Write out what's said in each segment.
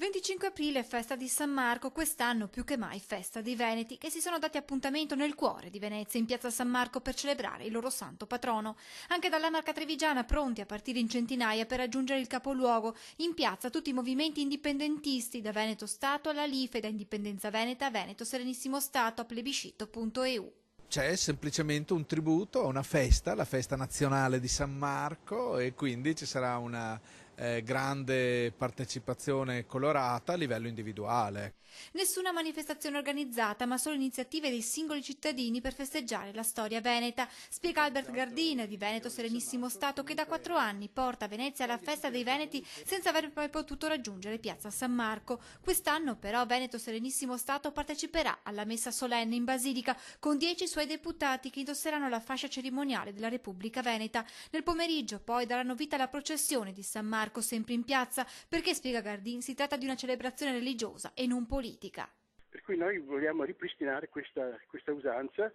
25 aprile, festa di San Marco, quest'anno più che mai festa dei Veneti, che si sono dati appuntamento nel cuore di Venezia, in piazza San Marco, per celebrare il loro santo patrono. Anche dalla Marca Trevigiana, pronti a partire in centinaia per raggiungere il capoluogo. In piazza tutti i movimenti indipendentisti, da Veneto Stato alla Life, da Indipendenza Veneta a Veneto Serenissimo Stato a plebiscito.eu. C'è semplicemente un tributo a una festa, la festa nazionale di San Marco, e quindi ci sarà una grande partecipazione colorata a livello individuale. Nessuna manifestazione organizzata, ma solo iniziative dei singoli cittadini per festeggiare la storia veneta, spiega Albert Gardin di Veneto Serenissimo Stato, che da 4 anni porta a Venezia la festa dei Veneti senza aver mai potuto raggiungere piazza San Marco. Quest'anno però Veneto Serenissimo Stato parteciperà alla messa solenne in Basilica con 10 suoi deputati che indosseranno la fascia cerimoniale della Repubblica Veneta. Nel pomeriggio poi daranno vita alla processione di San Marco, sempre in piazza, perché, spiega Gardin, si tratta di una celebrazione religiosa e non politica. Per cui noi vogliamo ripristinare questa usanza,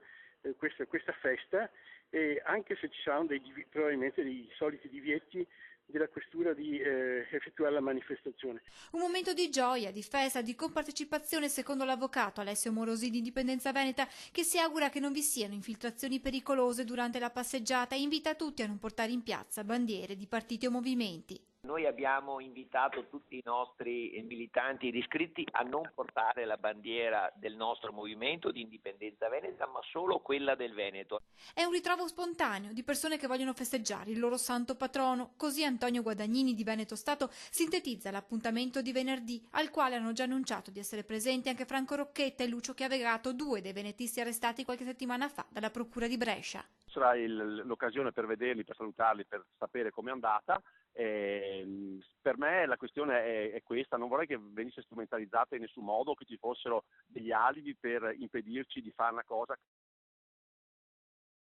questa festa, e anche se ci saranno probabilmente dei soliti divieti della questura di effettuare la manifestazione. Un momento di gioia, di festa, di compartecipazione, secondo l'avvocato Alessio Morosi di Indipendenza Veneta, che si augura che non vi siano infiltrazioni pericolose durante la passeggiata e invita tutti a non portare in piazza bandiere di partiti o movimenti. Noi abbiamo invitato tutti i nostri militanti ed iscritti a non portare la bandiera del nostro movimento di Indipendenza Veneta, ma solo quella del Veneto. È un ritrovo spontaneo di persone che vogliono festeggiare il loro santo patrono. Così Antonio Guadagnini di Veneto Stato sintetizza l'appuntamento di venerdì, al quale hanno già annunciato di essere presenti anche Franco Rocchetta e Lucio Chiavegato, 2 dei venetisti arrestati qualche settimana fa dalla procura di Brescia. Sarà l'occasione per vederli, per salutarli, per sapere com'è andata. Per me la questione è questa: non vorrei che venisse strumentalizzata in nessun modo, che ci fossero degli alibi per impedirci di fare una cosa